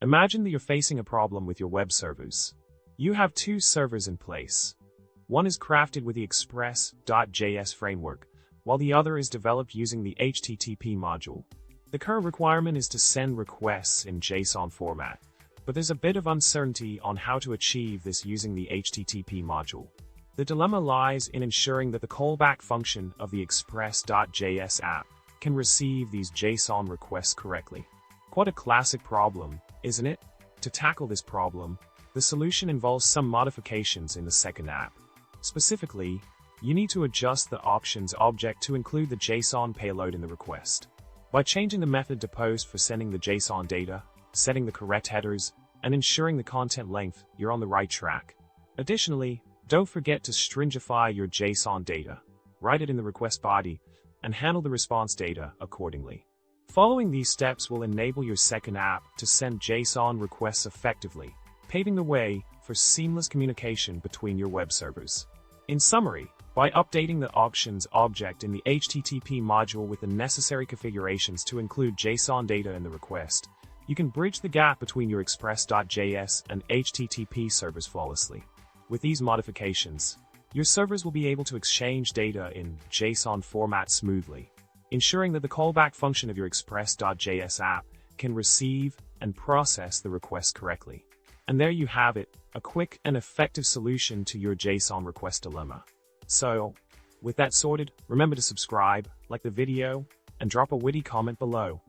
Imagine that you're facing a problem with your web servers. You have two servers in place. One is crafted with the Express.js framework, while the other is developed using the HTTP module. The current requirement is to send requests in JSON format, but there's a bit of uncertainty on how to achieve this using the HTTP module. The dilemma lies in ensuring that the callback function of the Express.js app can receive these JSON requests correctly. Quite a classic problem, isn't it? To tackle this problem, the solution involves some modifications in the second app. Specifically, you need to adjust the options object to include the JSON payload in the request. By changing the method to post for sending the JSON data, setting the correct headers, and ensuring the content length, you're on the right track. Additionally, don't forget to stringify your JSON data, write it in the request body, and handle the response data accordingly. Following these steps will enable your second app to send JSON requests effectively, paving the way for seamless communication between your web servers. In summary, by updating the options object in the HTTP module with the necessary configurations to include JSON data in the request, you can bridge the gap between your Express.js and HTTP servers flawlessly. With these modifications, your servers will be able to exchange data in JSON format smoothly, ensuring that the callback function of your Express.js app can receive and process the request correctly. And there you have it, a quick and effective solution to your JSON request dilemma. So, with that sorted, remember to subscribe, like the video, and drop a witty comment below.